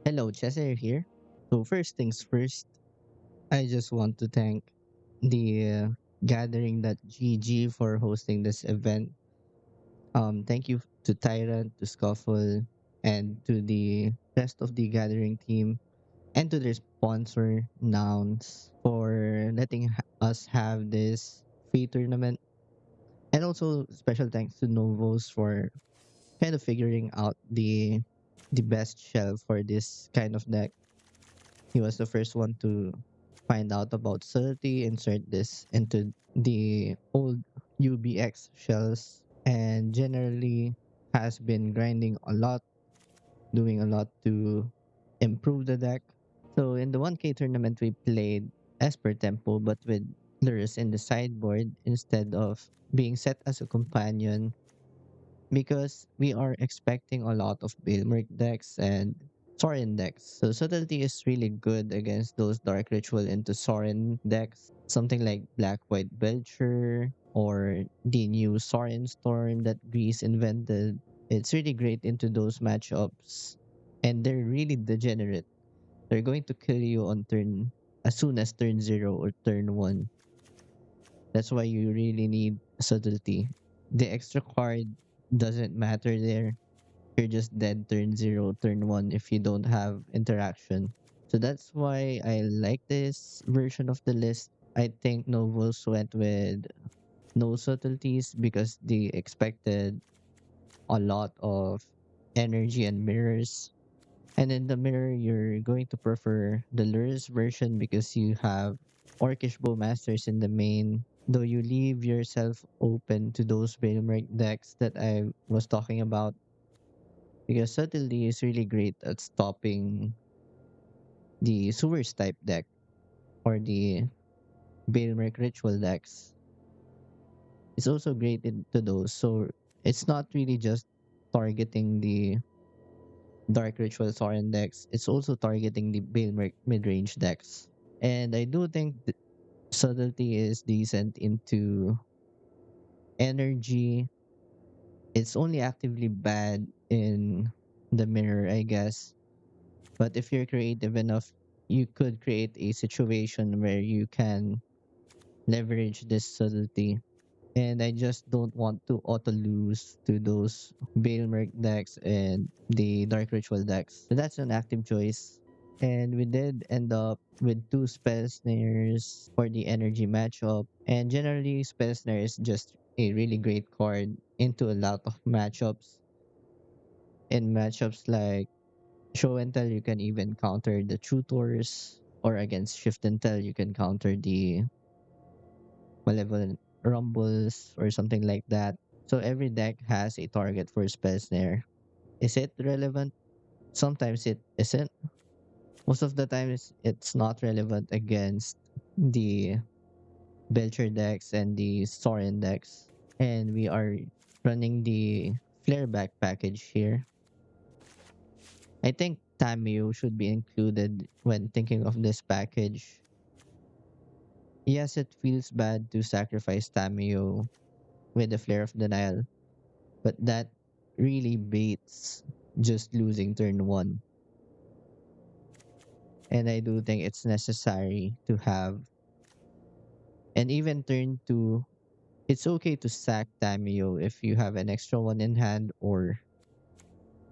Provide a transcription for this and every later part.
Hello, Cesar here. So first things first, I just want to thank the Gathering.GG for hosting this event. Thank you to Tyrant, to Scuffle, and to the rest of the Gathering team, and to their sponsor, Nouns, for letting us have this free tournament. And also special thanks to Novos for kind of figuring out the best shell for this kind of deck. He was the first one to find out about Surty, insert this into the old UBX shells, and generally has been grinding a lot, doing a lot to improve the deck. So in the 1K tournament, we played Esper Tempo, but with Lurus in the sideboard instead of being set as a companion because we are expecting a lot of Bilmerk decks and Sorin decks. So subtlety is really good against those Dark Ritual into Sorin decks. Something like Black White Belcher or the new Sorin Storm that Greece invented. It's really great into those matchups. And they're really degenerate. They're going to kill you on turn as soon as turn 0 or turn 1. That's why you really need subtlety. The extra card doesn't matter there. You're just dead turn 0, turn 1 if you don't have interaction. So that's why I like this version of the list. I think Novos went with no subtleties because they expected a lot of energy and mirrors. And in the mirror, you're going to prefer the Lur's version because you have Orcish Bowmasters in the main, though you leave yourself open to those Veilmerk decks that I was talking about because Subtlety is really great at stopping the Sewers type deck or the Veilmerk Ritual decks. It's also great into those, so it's not really just targeting the Dark Ritual Sorin decks, it's also targeting the Veilmerk mid-range decks. And I do think subtlety is decent into energy. It's only actively bad in the mirror, I guess. But if you're creative enough, you could create a situation where you can leverage this subtlety. And I just don't want to auto lose to those Bailmerk decks and the Dark Ritual decks. So that's an active choice. And we did end up with two Spell Snares for the energy matchup. And generally, Spell Snare is just a really great card into a lot of matchups. In matchups like Show and Tell, you can even counter the Tutors. Or against Shift and Tell, you can counter the Malevolent Rumbles or something like that. So every deck has a target for Spell Snare. Is it relevant? Sometimes it isn't. Most of the times it's not relevant against the Belcher decks and the Sorin decks. And we are running the Flare Back package here. I think Tamio should be included when thinking of this package. Yes, it feels bad to sacrifice Tamio with the Flare of Denial, but that really beats just losing turn 1. And I do think it's necessary to have. And even turn 2, it's okay to sack Tamio if you have an extra one in hand, or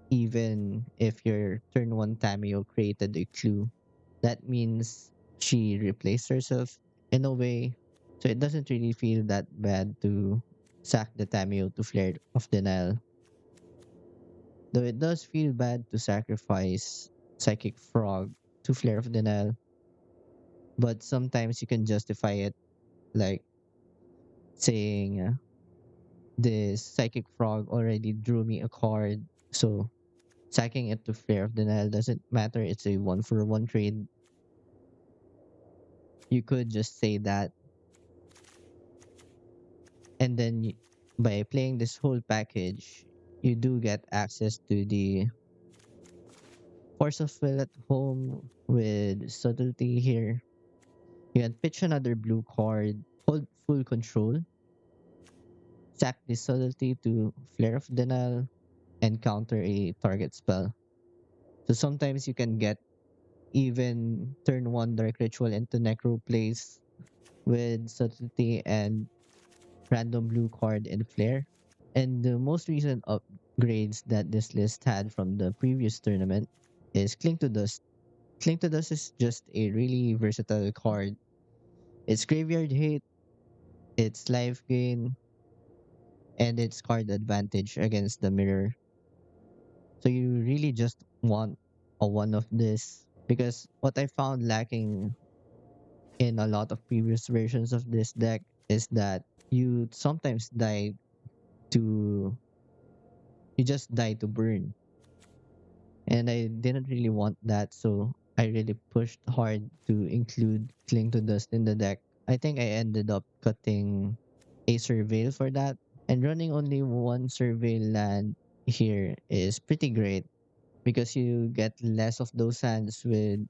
even if your turn 1 Tamio created a clue. That means she replaced herself in a way. So it doesn't really feel that bad to sack the Tamio to Flare of Denial. Though it does feel bad to sacrifice Psychic Frog to Flare of Denial, but sometimes you can justify it, like saying this Psychic Frog already drew me a card, so sacking it to Flare of Denial doesn't matter. It's a 1-for-1 trade. You could just say that, and then by playing this whole package, you do get access to the Force of Will at home with subtlety here. You can pitch another blue card, hold full control, sack this subtlety to Flare of Denial, and counter a target spell. So sometimes you can get even turn one Dark Ritual into Necro plays with subtlety and random blue card and flare. And the most recent upgrades that this list had from the previous tournament is Cling to Dust. Cling to Dust is just a really versatile card. It's graveyard hate, it's life gain, and it's card advantage against the mirror. So you really just want a one of this because what I found lacking in a lot of previous versions of this deck is that you sometimes die to you just die to burn. And I didn't really want that, so I really pushed hard to include Cling to Dust in the deck. I think I ended up cutting a Surveil for that. And running only one Surveil land here is pretty great because you get less of those hands with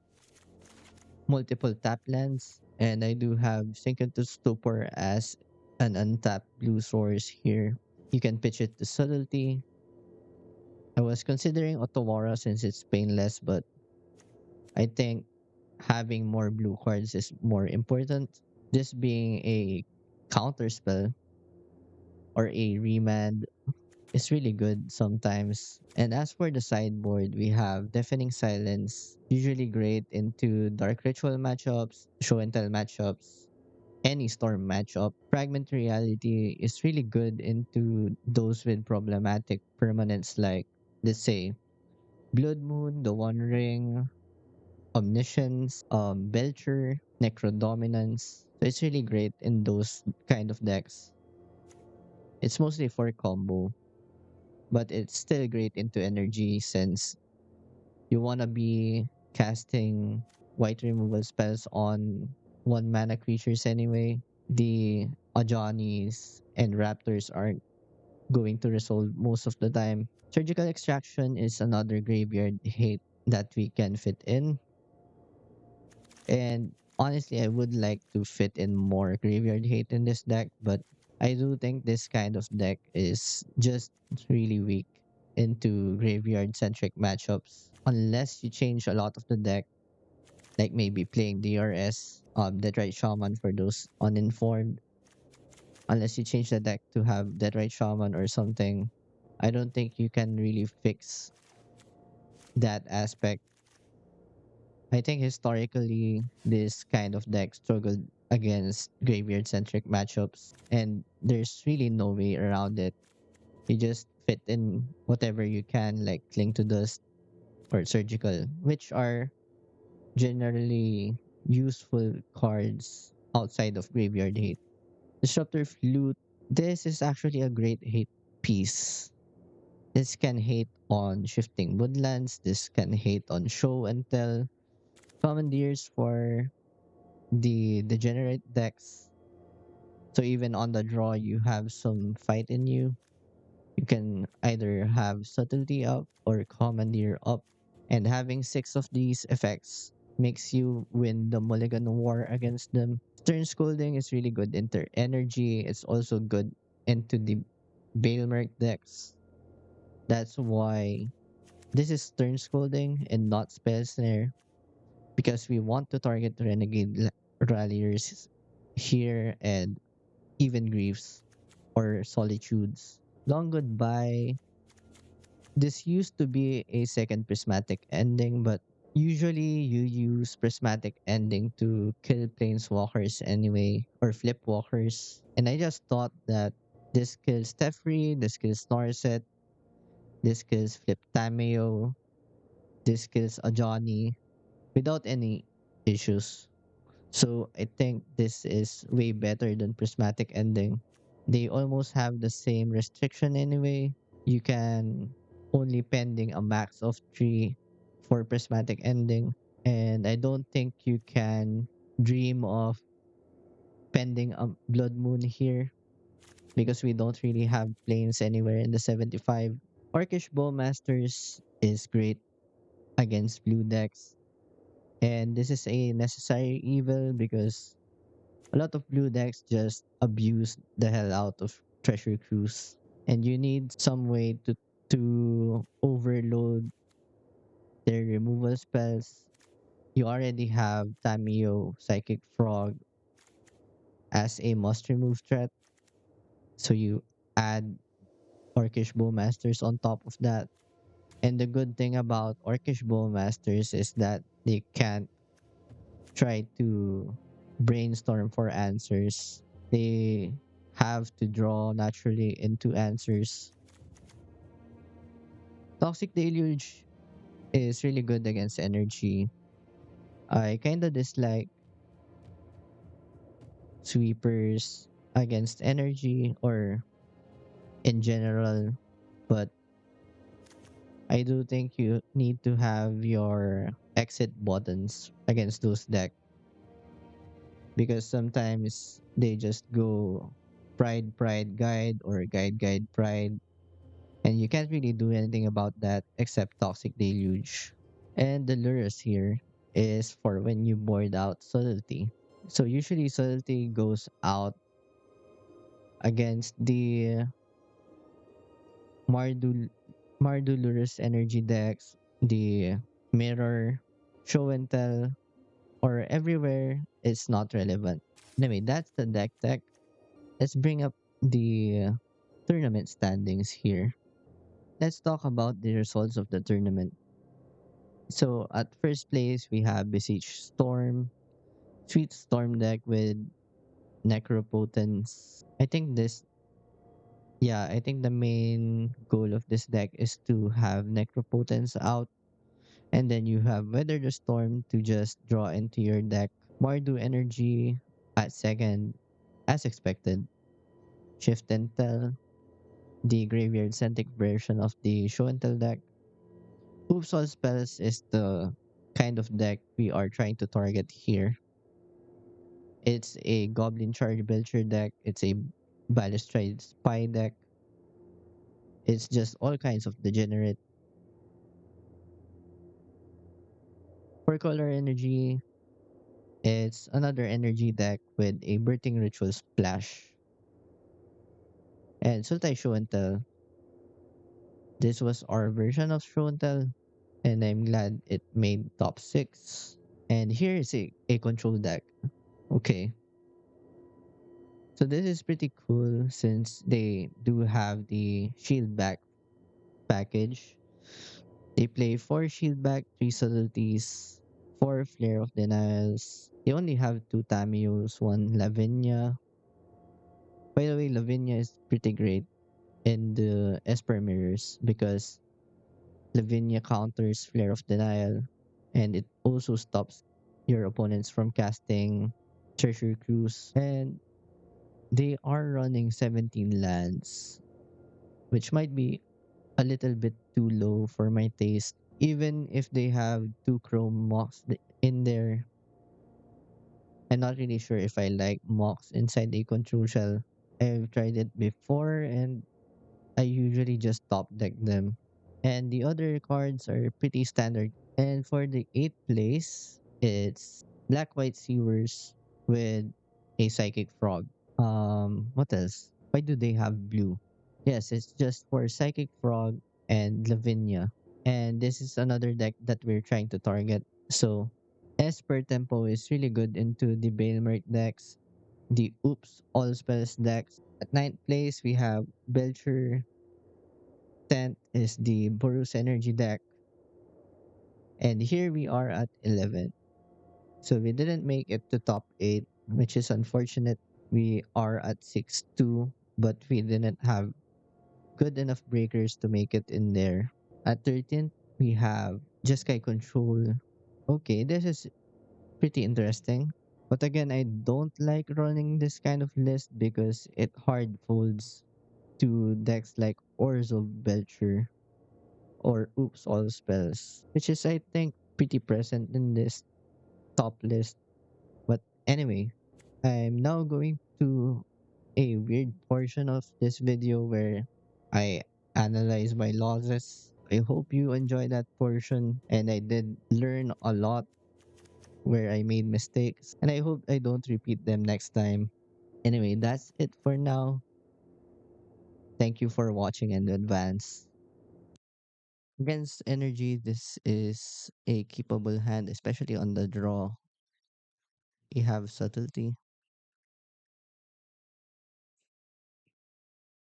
multiple tap lands. And I do have Sink into Stupor as an untapped blue source here. You can pitch it to Subtlety. I was considering Otawara since it's painless, but I think having more blue cards is more important. This being a counter spell or a remand is really good sometimes. And as for the sideboard, we have Deafening Silence, usually great into Dark Ritual matchups, Show and Tell matchups, any Storm matchup. Fragment Reality is really good into those with problematic permanents like, let's say, Blood Moon, The One Ring, Omniscience, Belcher, Necrodominance. So it's really great in those kind of decks. It's mostly for combo, but it's still great into energy since you want to be casting white removal spells on one mana creatures anyway. The Ajonis and Raptors aren't going to resolve most of the time. Surgical Extraction is another graveyard hate that we can fit in. And honestly, I would like to fit in more graveyard hate in this deck, but I do think this kind of deck is just really weak into graveyard centric matchups. Unless you change a lot of the deck, like maybe playing DRS, Deadright Shaman for those uninformed. Unless you change the deck to have Deadright Shaman or something, I don't think you can really fix that aspect. I think historically, this kind of deck struggled against graveyard centric matchups, and there's really no way around it. You just fit in whatever you can, like Cling to Dust or Surgical, which are generally useful cards outside of graveyard hate. Disruptor Flute, this is actually a great hate piece. This can hate on shifting woodlands, this can hate on show and tell. Commandeers for the degenerate decks. So even on the draw, you have some fight in you. You can either have subtlety up or commandeer up. And having six of these effects makes you win the mulligan war against them. Stern Scolding is really good into energy. It's also good into the Bailmerk decks. That's why this is Stern Scolding and not Spell Snare because we want to target ralliers here and even griefs or solitudes. Long Goodbye. This used to be a second prismatic ending, but usually you use prismatic ending to kill planeswalkers anyway, or flip walkers. And I just thought that this kills Teferi, this kills Narset, this kills Flip Tameo, this kills Ajani without any issues. So I think this is way better than prismatic ending. They almost have the same restriction anyway. You can only pending a max of 3 for prismatic ending. And I don't think you can dream of pending a blood moon here because we don't really have planes anywhere in the 75. Orcish Bowmasters is great against blue decks. And this is a necessary evil because a lot of blue decks just abuse the hell out of Treasure Cruise. And you need some way to overload their removal spells. You already have Tamio Psychic Frog as a must remove threat. So you add Orcish Bowmasters on top of that. And the good thing about Orcish Bowmasters is that they can't try to brainstorm for answers. They have to draw naturally into answers. Toxic Deluge is really good against energy. I kinda dislike sweepers against energy or in general, but I do think you need to have your exit buttons against those decks because sometimes they just go pride, pride, guide, or guide, guide, pride, and you can't really do anything about that except Toxic Deluge. And the lures here is for when you board out Subtlety. So usually Subtlety goes out against the Mardu Mardu Lurus energy decks, the Mirror, Show and Tell, or everywhere it's not relevant. Anyway, that's the deck. Let's bring up the tournament standings here. Let's talk about the results of the tournament. So at first place we have Besiege Storm, Sweet Storm deck with Necropotence. I think the main goal of this deck is to have Necropotence out, and then you have Weather the Storm to just draw into your deck. Mardu Energy at second, as expected. Shift and Tell, the graveyard centric version of the Show and Tell deck. Oops All Spells is the kind of deck we are trying to target here. It's a Goblin Charge Belcher deck, it's a Balustrade Spy deck, it's just all kinds of degenerate. For Color Energy, it's another energy deck with a Birthing Ritual Splash. And Sultai Show and Tell, this was our version of Show and Tell, and I'm glad it made top 6. And here is a control deck. Okay. So this is pretty cool since they do have the shield back package. They play 4 shield back, 3 subtleties, 4 flare of denials. They only have 2 Tamios, 1 Lavinia. By the way, Lavinia is pretty great in the Esper mirrors because Lavinia counters Flare of Denial and it also stops your opponents from casting Treasure Cruise. And they are running 17 lands, which might be a little bit too low for my taste. Even if they have 2 Chrome Mox in there, I'm not really sure if I like Mox inside a control shell. I've tried it before and I usually just top deck them. And the other cards are pretty standard. And for the 8th place, it's Black White Sewers with a Psychic Frog. What else? Why do they have blue? Yes, it's just for Psychic Frog and Lavinia. And this is another deck that we're trying to target. So Esper Tempo is really good into the Bailmerk decks, the Oops All Spells decks. At ninth place, we have Belcher. 10th is the Boros Energy deck. And here we are at 11. So we didn't make it to top 8, which is unfortunate. We are at 6-2, but we didn't have good enough breakers to make it in there. At 13th, we have Jeskai Control. Okay, this is pretty interesting. But again, I don't like running this kind of list because it hard folds to decks like Orzo Belcher or Oops All Spells, which is, I think, pretty present in this top list. But anyway, I'm now going to a weird portion of this video where I analyze my losses. I hope you enjoy that portion, and I did learn a lot where I made mistakes, and I hope I don't repeat them next time. Anyway, that's it for now. Thank you for watching in advance. Against energy, this is a keepable hand, especially on the draw. You have subtlety.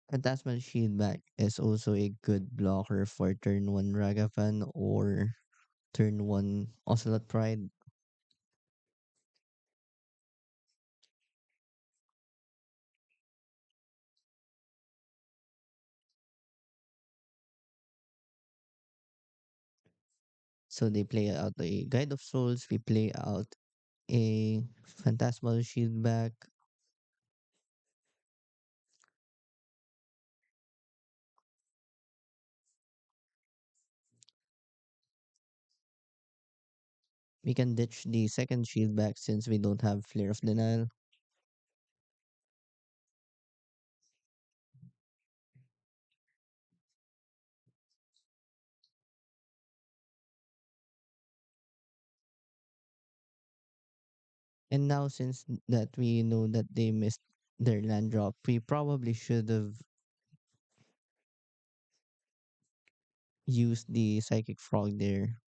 Phantasmal Shieldback is also a good blocker for turn 1 Ragavan or turn 1 Ocelot Pride. So they play out a Guide of Souls, we play out a Phantasmal Shieldback. We can ditch the second Shieldback since we don't have Flare of Denial. And now since that we know that they missed their land drop, we probably should have used the Psychic Frog there.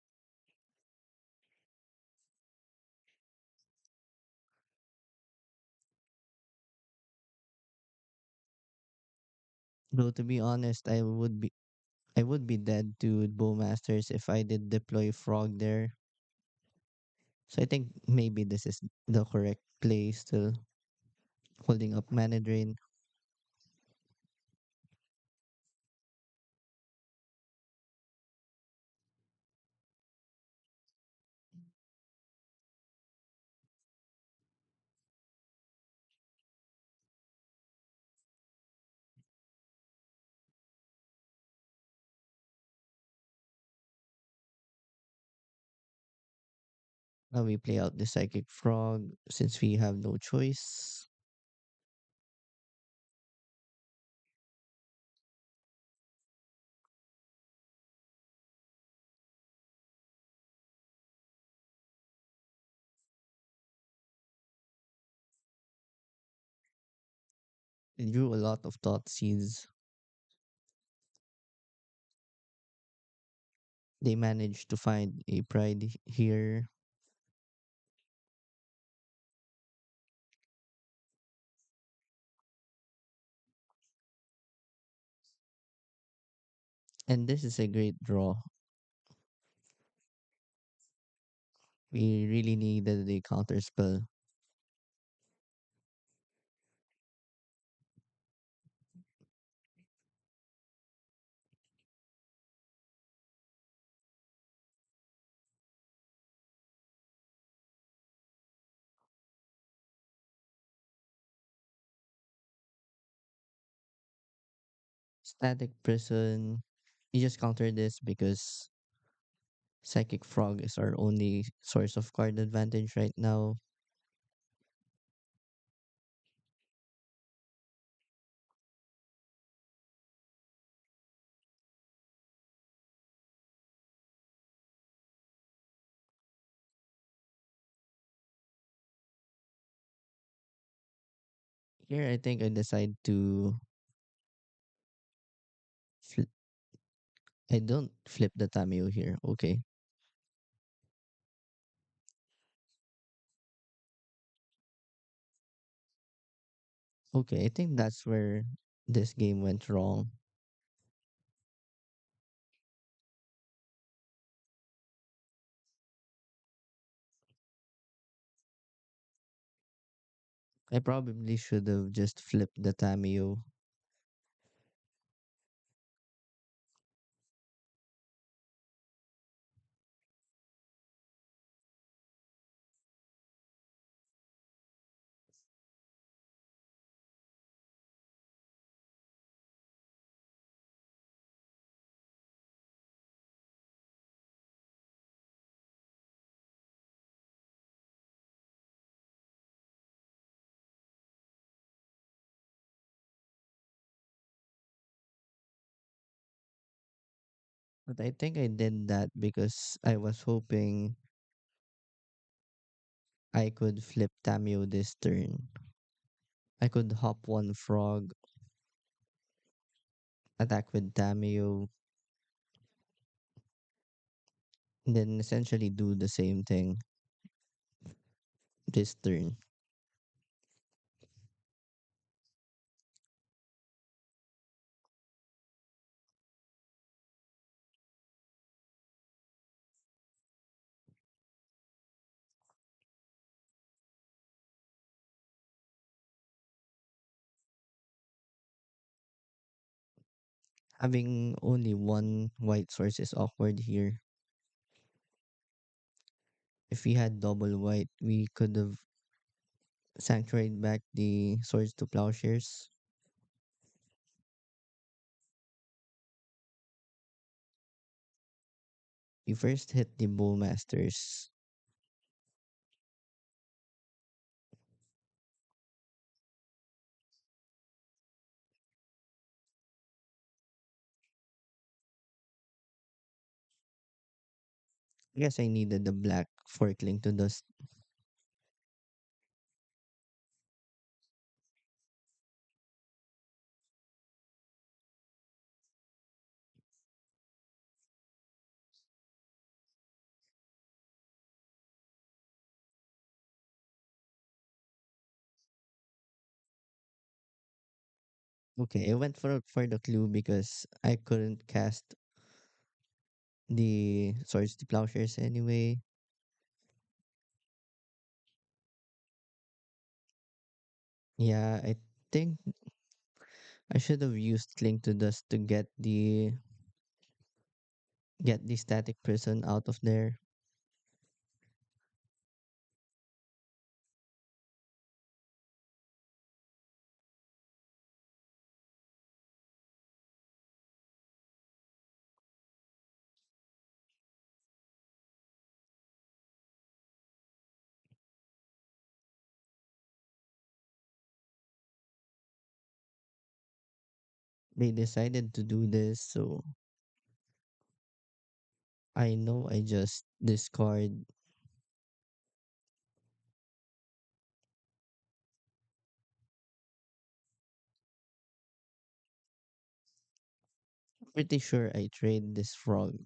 Though to be honest, I would be dead to Bowmasters if I did deploy Frog there. So I think maybe this is the correct play still. Holding up Mana Drain. Now we play out the Psychic Frog since we have no choice. They drew a lot of thought seeds. They managed to find a pride here. And this is a great draw. We really needed a counter spell. Static Prison. You just counter this because Psychic Frog is our only source of card advantage right now. Here, I think I decide to. Fl- I don't flip the Tamio here. Okay. Okay, I think that's where this game went wrong. I probably should have just flipped the Tamio. But I think I did that because I was hoping I could flip Tamio this turn. I could hop one frog, attack with Tamio, then essentially do the same thing this turn. Having only one white source is awkward here. If we had double white, we could have sanctuaried back the swords to plowshares. We first hit the bowmasters. I guess I needed the black for cling to dust. Okay, I went for the clue because I couldn't cast the swords to plowshares anyway. Yeah, I think I should have used cling to dust to get the static prison out of there. They decided to do this, so I know I just discard. Pretty sure I trade this frog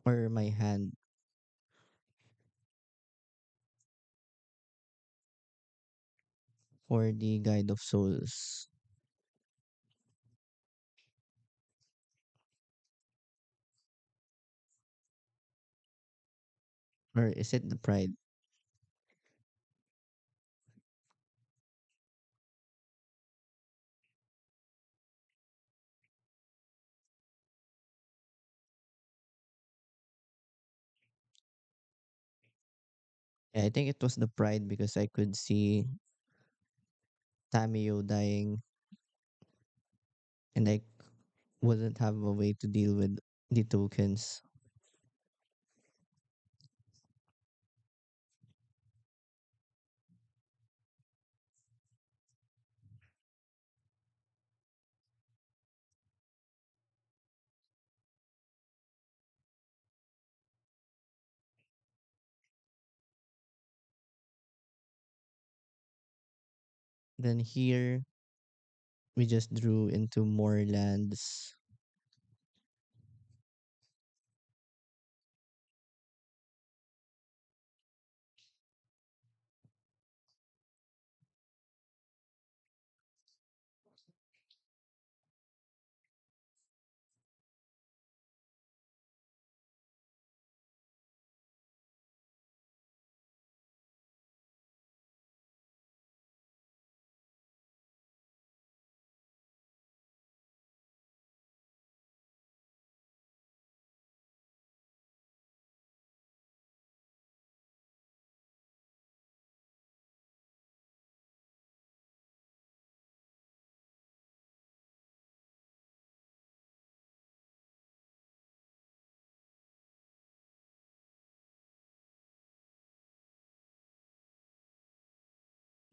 or my hand for the Guide of Souls. Or is it the Pride? Yeah, I think it was the Pride because I could see Tamio dying and I wouldn't have a way to deal with the tokens. Then here we just drew into more lands.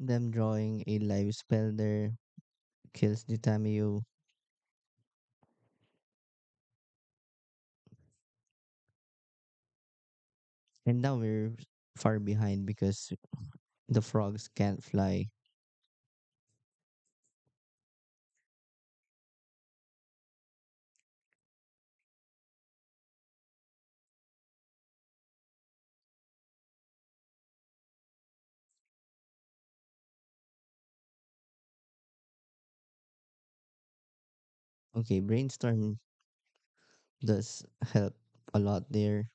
Them drawing a live spell there kills the Tamio. And now we're far behind because the frogs can't fly. Okay, brainstorm does help a lot there.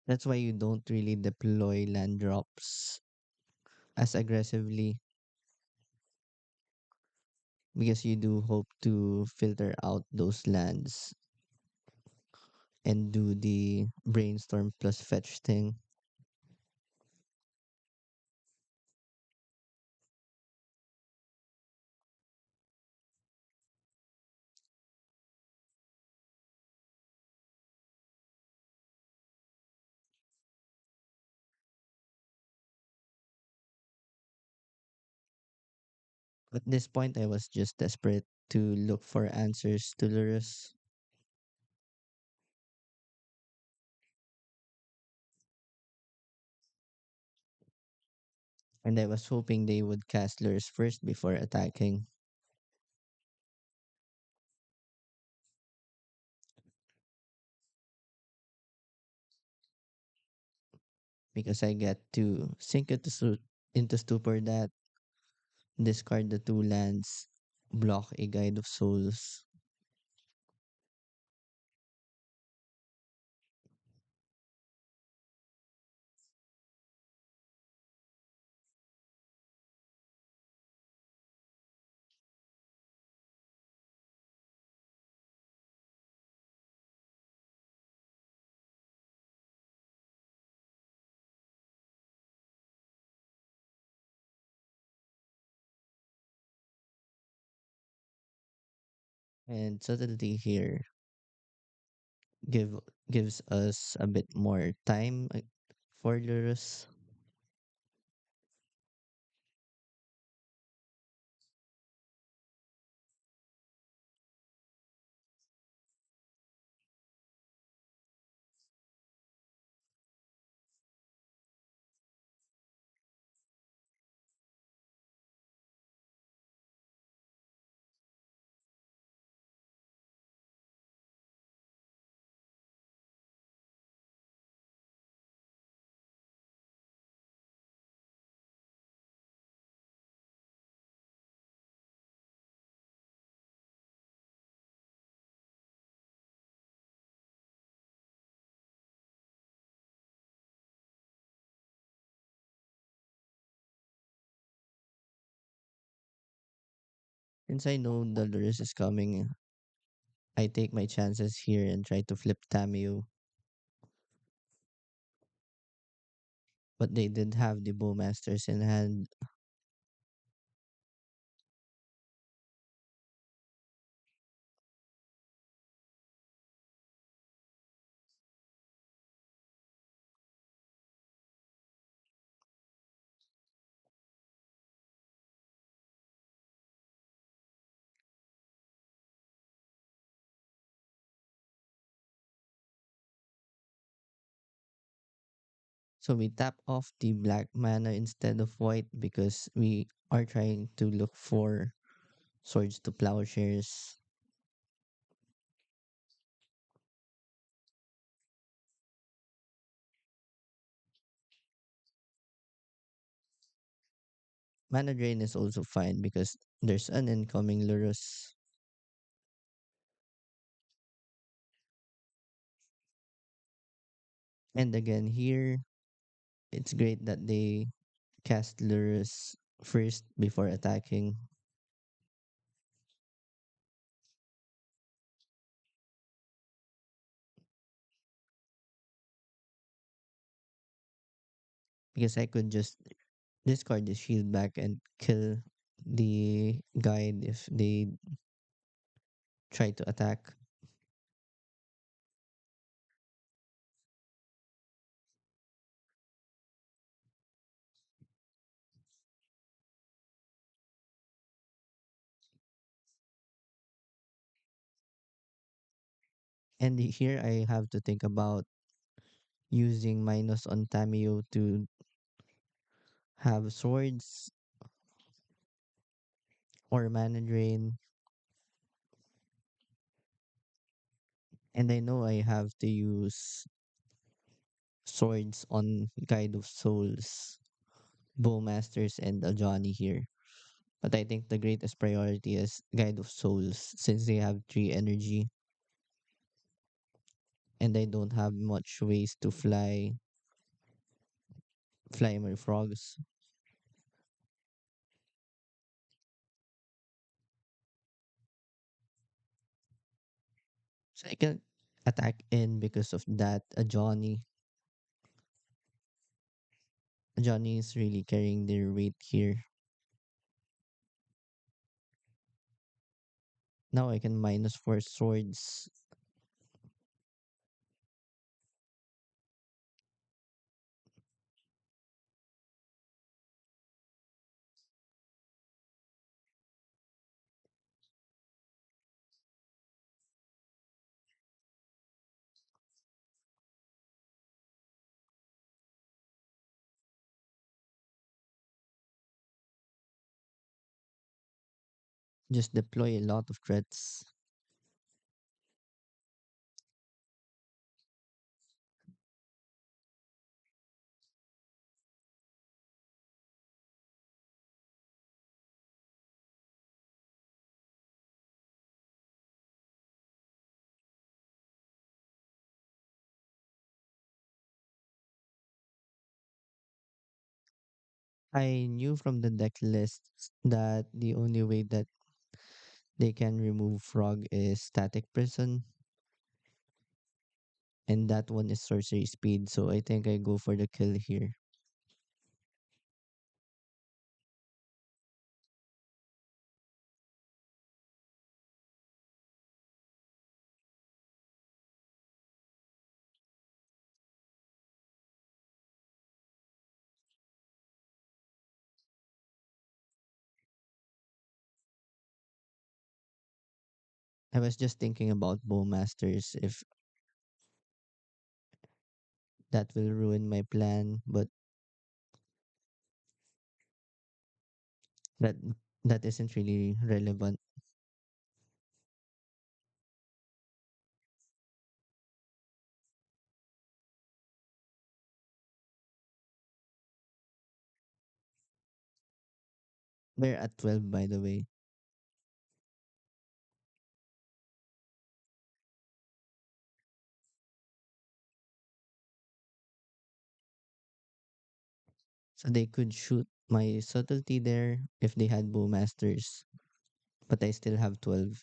That's why you don't really deploy land drops as aggressively because you do hope to filter out those lands and do the brainstorm plus fetch thing. At this point, I was just desperate to look for answers to Lurus, and I was hoping they would cast Lurus first before attacking because I get to sink it to into stupor that discard the two lands, block a Guide of Souls. And subtlety here give gives us a bit more time for Lurus. Since I know the Lurus is coming, I take my chances here and try to flip Tamio. But they did have the Bowmasters in hand, so we tap off the black mana instead of white because we are trying to look for swords to plowshares. Mana drain is also fine because there's an incoming Lurus. And again here, it's great that they cast Lurus first before attacking because I could just discard the shield back and kill the guide if they try to attack. And here I have to think about using minus on Tamio to have swords or mana drain. And I know I have to use swords on Guide of Souls, Bowmasters, and Ajani here. But I think the greatest priority is Guide of Souls since they have 3 energy and I don't have much ways to fly my frogs. So I can attack in because of that. A Johnny is really carrying their weight here. Now I can -4 swords. Just deploy a lot of threats. I knew from the deck lists that the only way that they can remove frog is static prison, and that one is sorcery speed, so I think I go for the kill here. I was just thinking about bowmasters if that will ruin my plan, but that that isn't really relevant. We're at 12 by the way. So they could shoot my subtlety there if they had bowmasters, but I still have 12.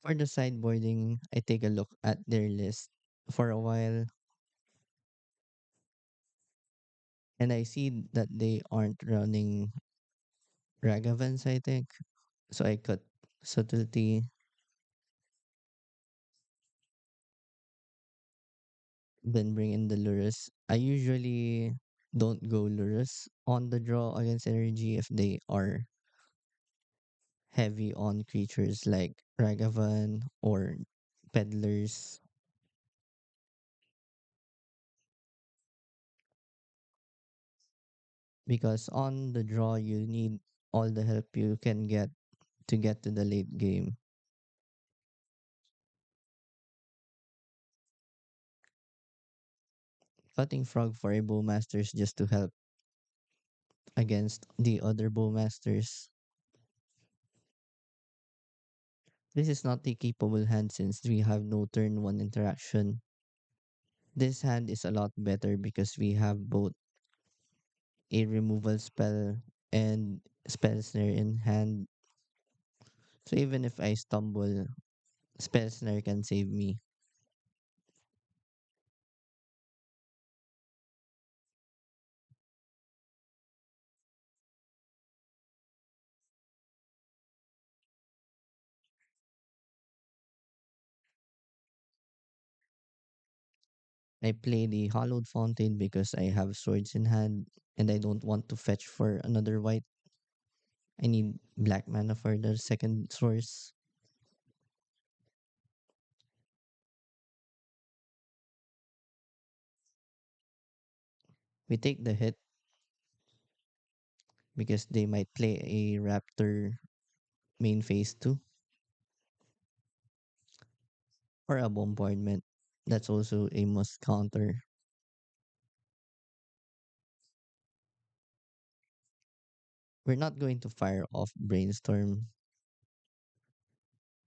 For the sideboarding, I take a look at their list for a while and I see that they aren't running Ragavans, I think. So I cut subtlety, then bring in the Lurus. I usually don't go Lurus on the draw against energy if they are heavy on creatures like Ragavan or Peddlers, because on the draw you need all the help you can get to get to the late game. Cutting Frog for a Bowmasters just to help against the other Bowmasters. This is not a capable hand since we have no turn 1 interaction. This hand is a lot better because we have both a removal spell and spell snare in hand. So even if I stumble, spell snare can save me. I play the Hollowed Fountain because I have swords in hand and I don't want to fetch for another white. I need black mana for the second source. We take the hit because they might play a Raptor main phase 2. or a bombardment. That's also a must counter. We're not going to fire off Brainstorm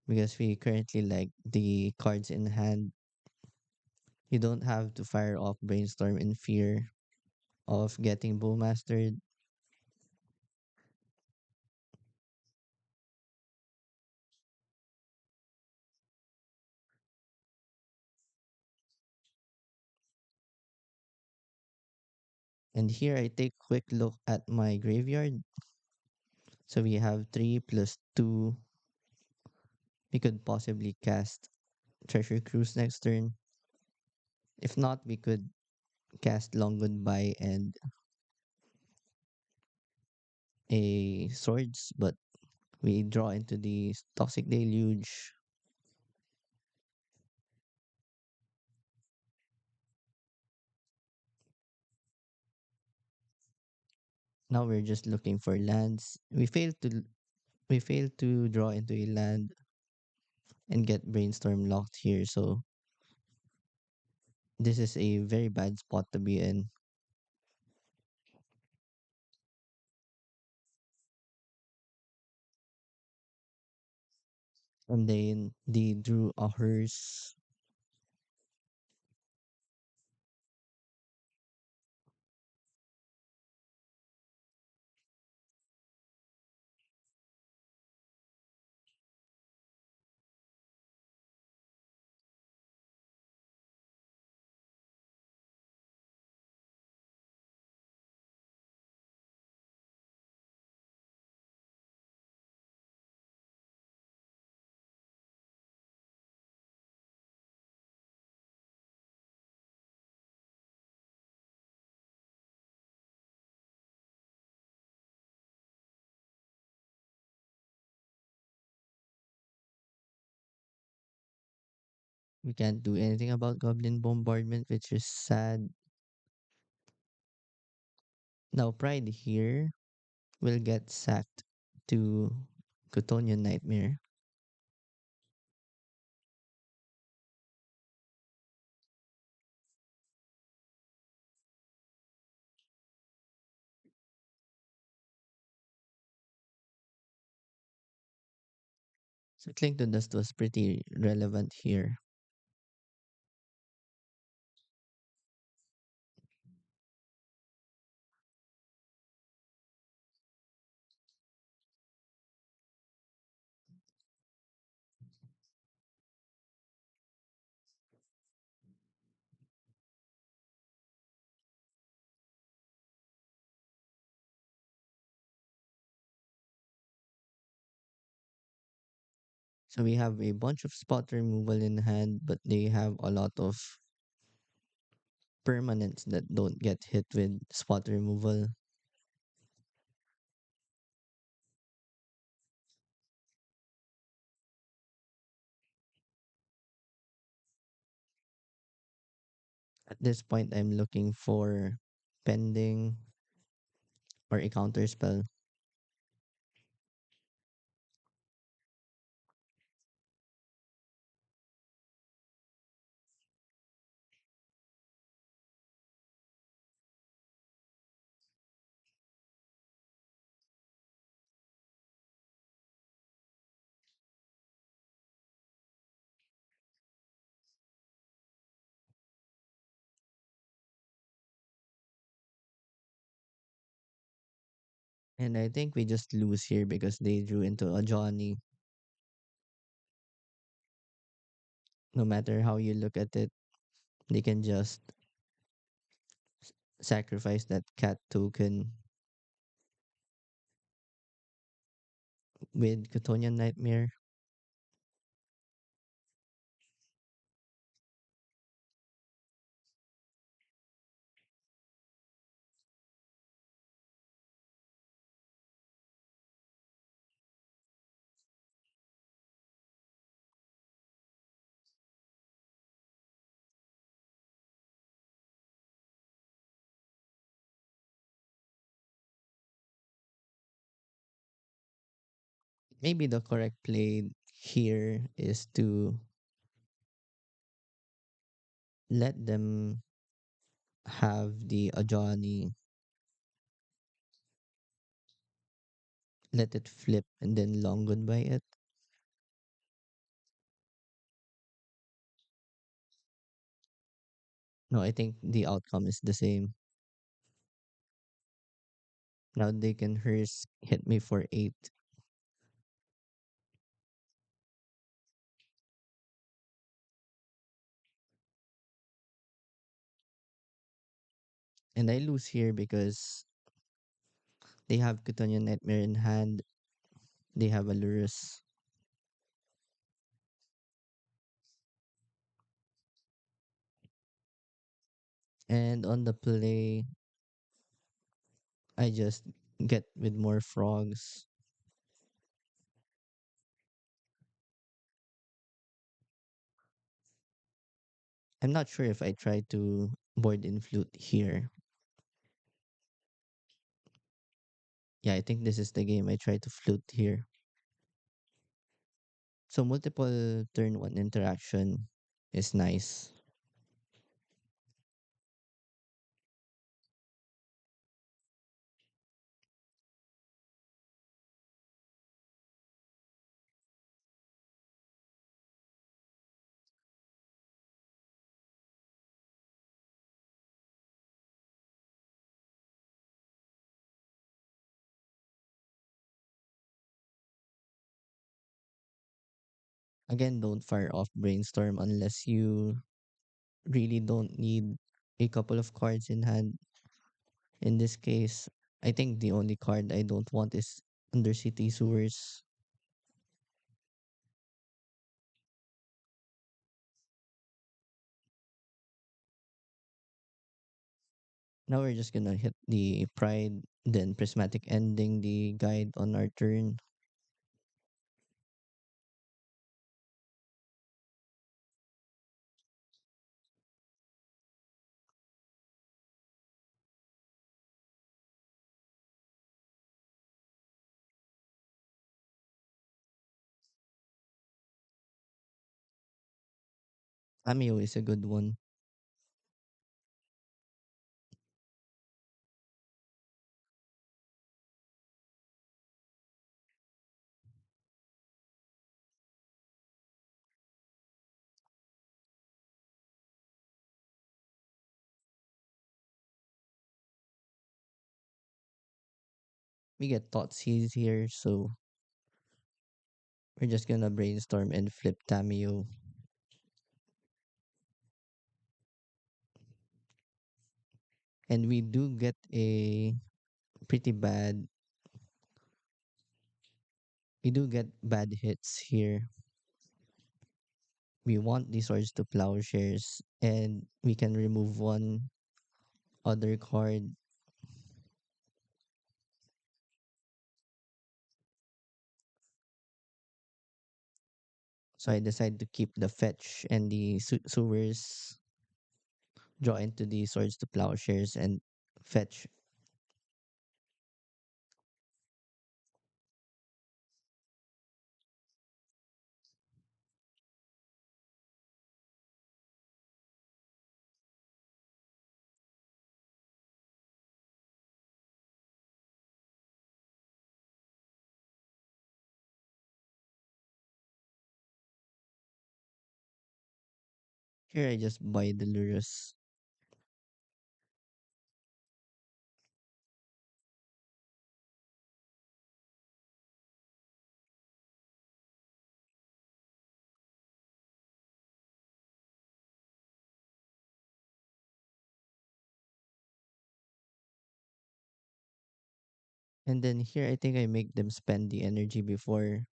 because we currently like the cards in hand. You don't have to fire off Brainstorm in fear of getting Bowmastered. And here I take a quick look at my graveyard. So we have 3 plus 2. We could possibly cast Treasure Cruise next turn. If not, we could cast Long Goodbye and a Swords, but we draw into the Toxic Deluge. Now we're just looking for lands. We failed to draw into a land and get Brainstorm locked here, so this is a very bad spot to be in. And then they drew a hearse. We can't do anything about Goblin Bombardment, which is sad. Now Pride here will get sacked to Cotonian Nightmare. So Cling to Dust was pretty relevant here. So we have a bunch of spot removal in hand, but they have a lot of permanents that don't get hit with spot removal. At this point, I'm looking for pending or a counter spell. And I think we just lose here because they drew into a Johnny. No matter how you look at it, they can just sacrifice that cat token with Cotonian Nightmare. Maybe the correct play here is to let them have the Ajani, let it flip, and then long goodbye it. No, I think the outcome is the same. Now they can hearse hit me for 8, and I lose here because they have Cthulhu Nightmare in hand. They have Alurus. And on the play, I just get with more frogs. I'm not sure if I try to board in flute here. Yeah, I think this is the game I try to flute here. So multiple turn one interaction is nice. Again, don't fire off brainstorm unless you really don't need a couple of cards in hand. In this case, I think the only card I don't want is Undercity Sewers. Now we're just gonna hit the Pride, then Prismatic Ending the guide on our turn. Amio is a good one. We get Thoughtseize here, so we're just gonna brainstorm and flip Tamio. And we do get a pretty bad, we do get bad hits here. We want the swords to plowshares, and we can remove one other card. So I decide to keep the fetch and the sewers, draw into the swords to plowshares and fetch. Here I just buy the Lurus. And then here I think I make them spend the energy before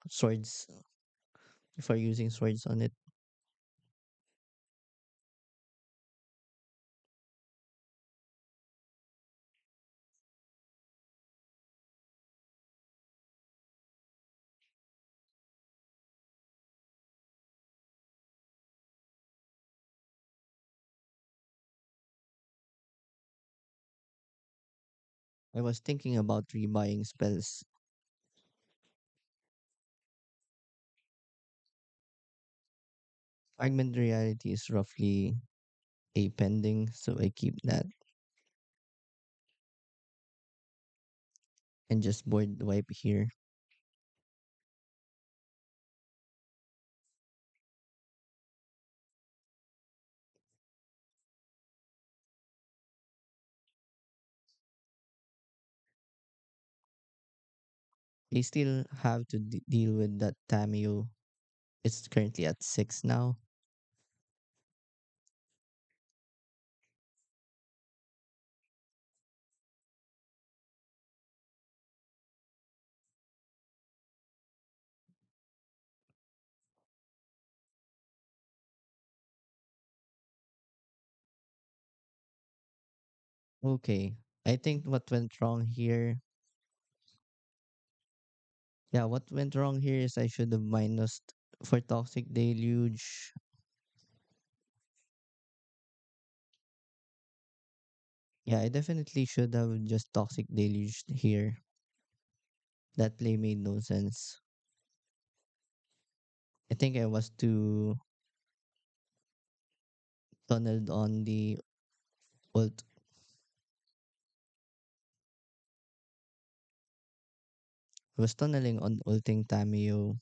using swords on it. I was thinking about rebuying spells. Fragment reality is roughly a pending, so I keep that and just board wipe here. They still have to deal with that Tamio. It's currently at 6 now. Okay. I think what went wrong here, yeah, what went wrong here is I should have minused for Toxic Deluge. Yeah, I definitely should have just Toxic Deluge here. That play made no sense. I think I was too tunneled on the ult. I was tunneling on ulting Tamio.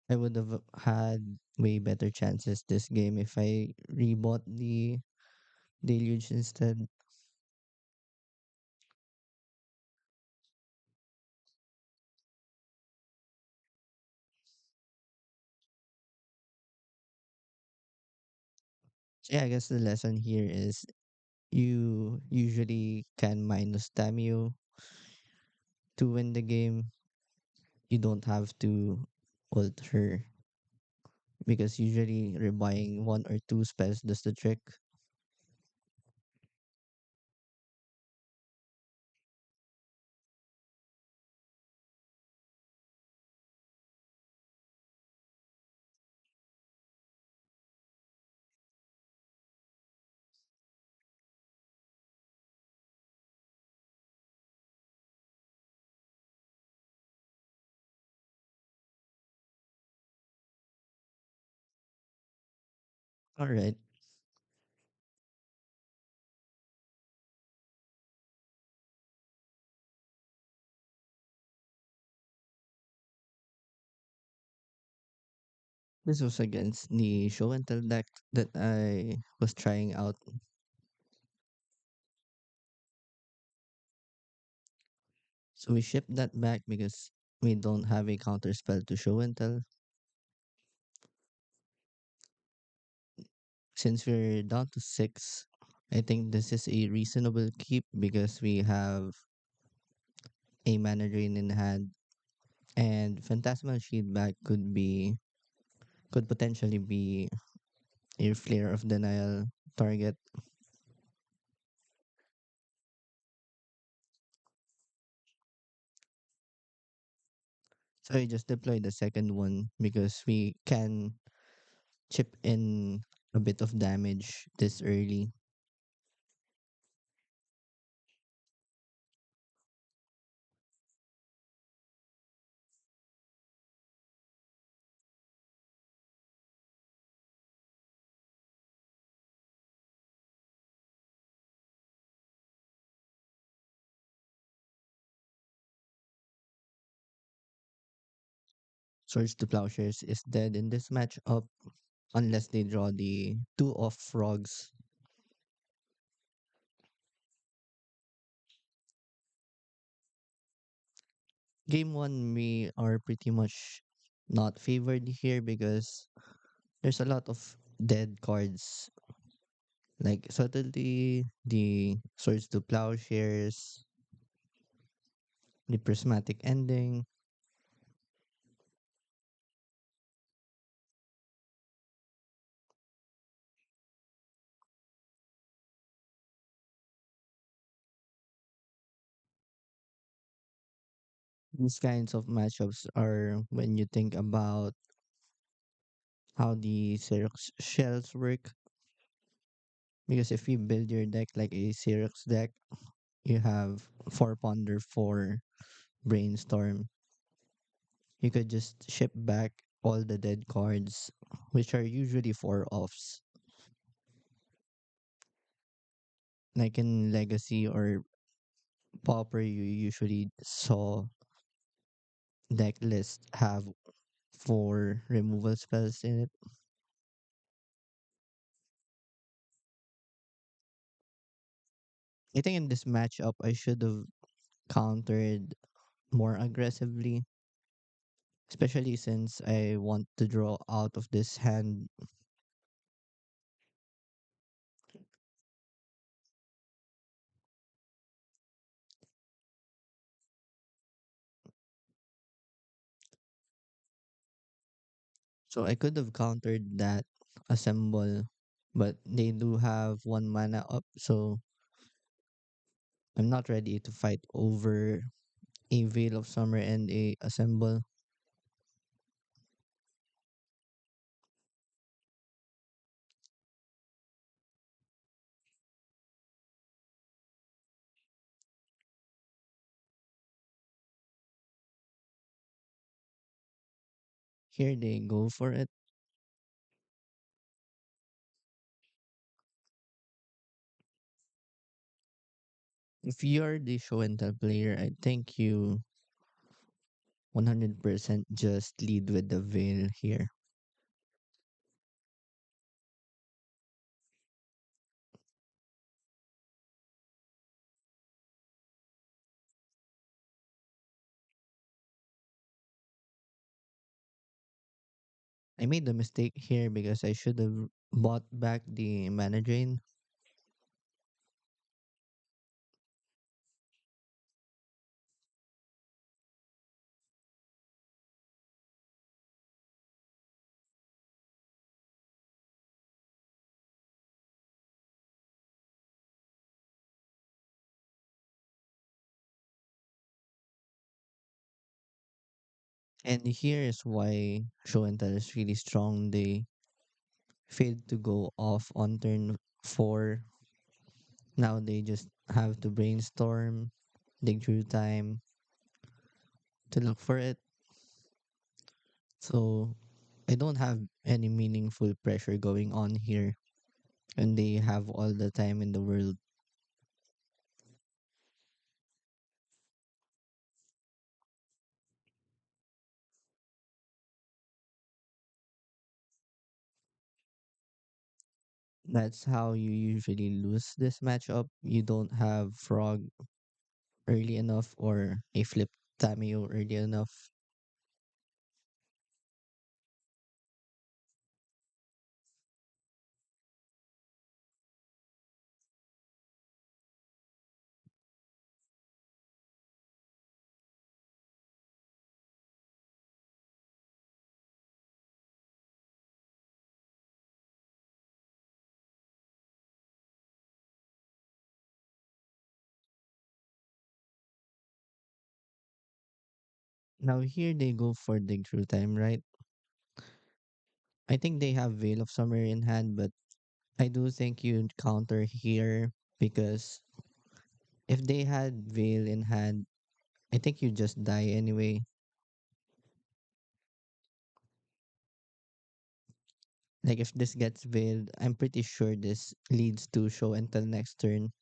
I would have had way better chances this game if I rebought the Deluge instead. So yeah, I guess the lesson here is you usually can minus Tamio to win the game. You don't have to ult her because usually rebuying one or two spells does the trick. All right. This was against the show and tell deck that I was trying out. So we shipped that back because we don't have a counter spell to show and tell. Since we're down to 6, I think this is a reasonable keep because we have a mana drain in hand, and Phantasmal Shield back could potentially be a Flare of Denial target. So I just deployed the second one because we can chip in a bit of damage this early. Swords to Plowshares is dead in this matchup unless they draw the two off frogs. Game one, we are pretty much not favored here because there's a lot of dead cards like Subtlety, the Swords to Plowshares, the Prismatic Ending. These kinds of matchups are when you think about how the Xerox shells work. Because if you build your deck like a Xerox deck, you have 4 Ponder, 4 Brainstorm. you could just ship back all the dead cards, which are usually four offs. Like in Legacy or Pauper, you usually saw deck list have four removal spells in it. I think in this matchup, I should have countered more aggressively, especially since I want to draw out of this hand. So I could have countered that assemble, but they do have one mana up, so I'm not ready to fight over a Veil of Summer and a assemble. Here they go for it. If you're the show and tell player, I think you 100% just lead with the Veil here. I made the mistake here because I should have bought back the mana drain. And here is why show and tell is really strong. They failed to go off on turn 4. Now they just have to brainstorm, dig through time to look for it. So I don't have any meaningful pressure going on here, and they have all the time in the world. That's how you usually lose this matchup. You don't have Frog early enough or a flip Tameo early enough. Now here they go for dig through time, right? I think they have Veil of Summer in hand, but I do think you'd counter here because if they had Veil in hand, I think you just die anyway. Like if this gets veiled, I'm pretty sure this leads to show until next turn.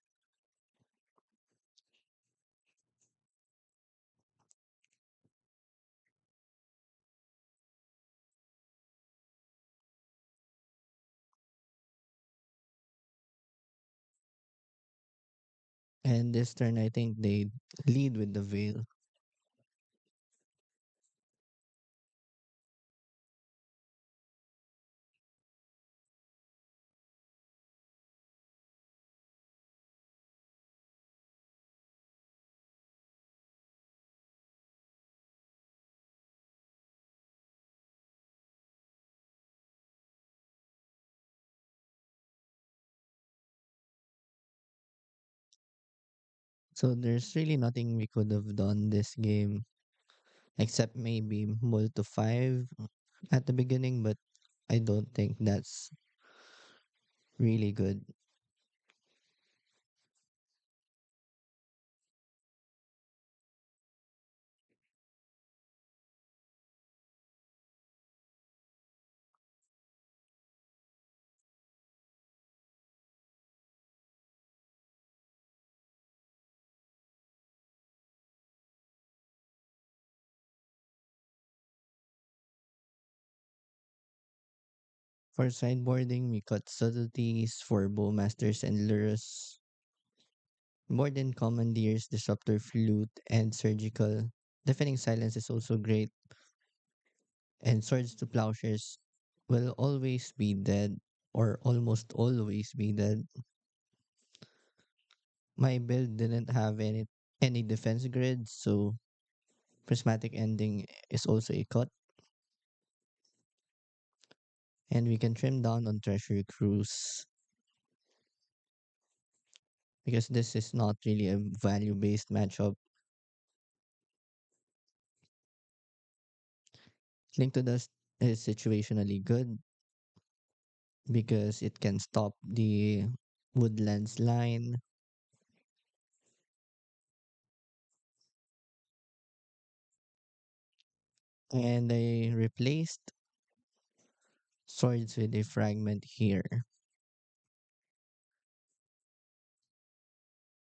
And this turn, I think they lead with the veil. So there's really nothing we could have done this game except maybe mull to 5 at the beginning, but I don't think that's really good. For sideboarding, we cut subtleties for bowmasters and lures. More than commandeers, disruptor flute, and surgical. Deafening silence is also great, and swords to plowshares will always be dead, or almost always be dead. My build didn't have any defense grid, so prismatic ending is also a cut, and we can trim down on treasure cruise because this is not really a value based matchup. Link to Dust is situationally good because it can stop the Woodlands line, and I replaced swords with a fragment here.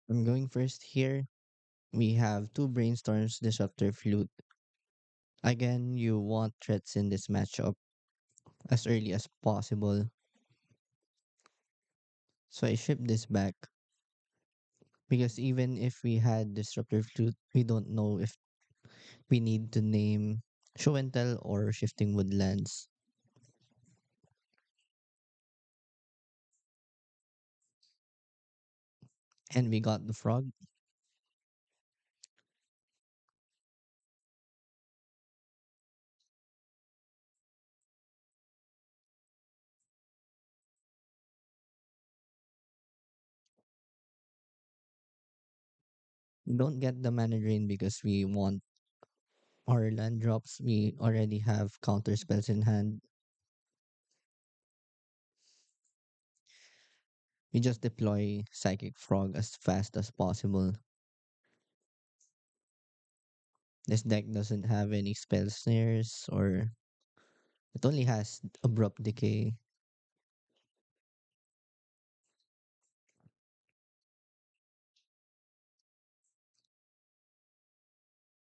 I'm going first here. We have two brainstorms, disruptor flute. Again, you want threats in this matchup as early as possible. So I ship this back because even if we had disruptor flute, we don't know if we need to name show and tell or shifting woodlands. And we got the frog. We don't get the mana drain because we want our land drops. We already have counter spells in hand. We just deploy Psychic Frog as fast as possible. This deck doesn't have any spell snares, or it only has Abrupt Decay.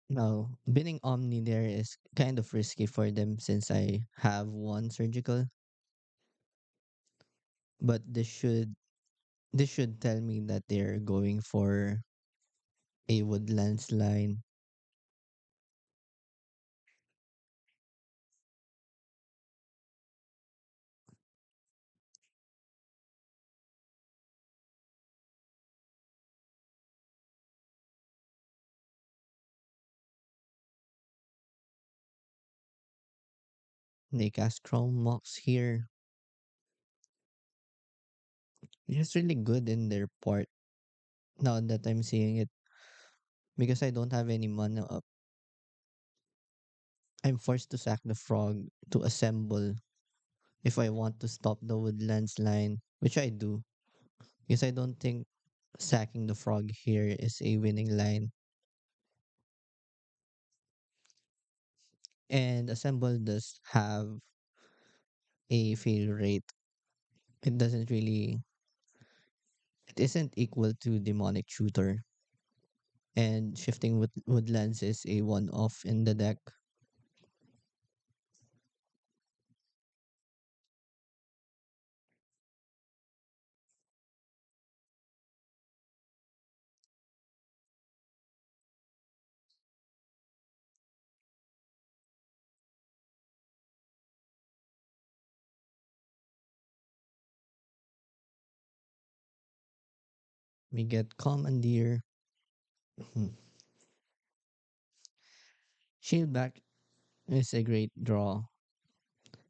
Now, binning Omni there is kind of risky for them since I have one surgical, but this should tell me that they're going for a Woodlands line. They cast Chrome Mox here. It's really good in their part now that I'm seeing it because I don't have any mana up. I'm forced to sack the frog to assemble if I want to stop the Woodlands line, which I do, because I don't think sacking the frog here is a winning line. And assemble does have a fail rate. It doesn't really, it isn't equal to demonic shooter. And shifting woodlands is a one off in the deck. We get commandeer. Shieldback is a great draw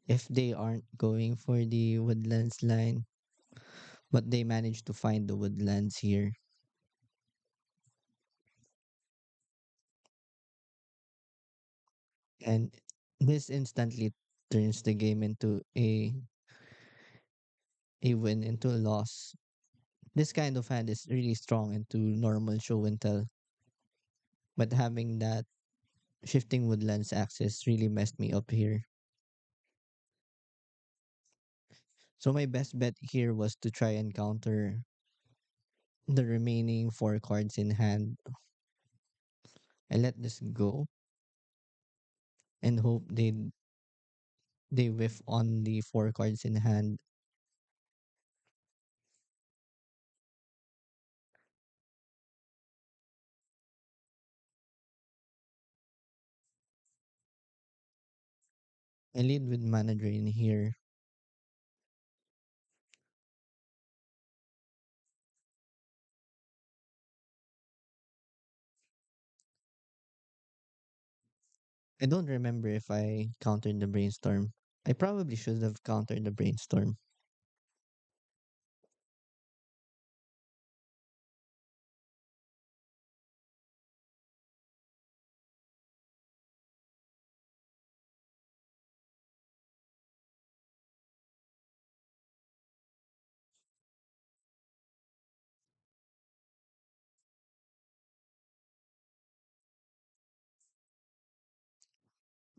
if they aren't going for the woodlands line, but they managed to find the woodlands here. And this instantly turns the game into a win into a loss. This kind of hand is really strong into normal show and tell, but having that shifting woodlands axis really messed me up here. So my best bet here was to try and counter the remaining four cards in hand. I let this go and hope they they whiff on the four cards in hand. I lead with mana drain here. I don't remember if I countered the brainstorm. I probably should have countered the brainstorm.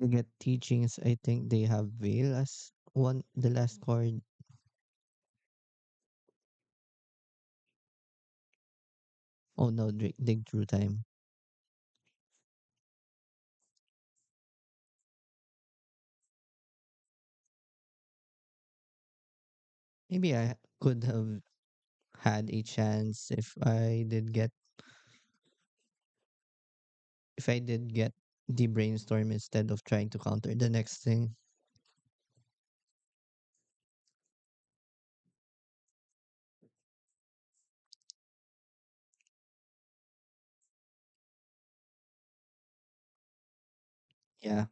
To get teachings, I think they have Veil as one the last card. Oh no, dig through time. Maybe I could have had a chance if I did get the brainstorm instead of trying to counter the next thing. Yeah.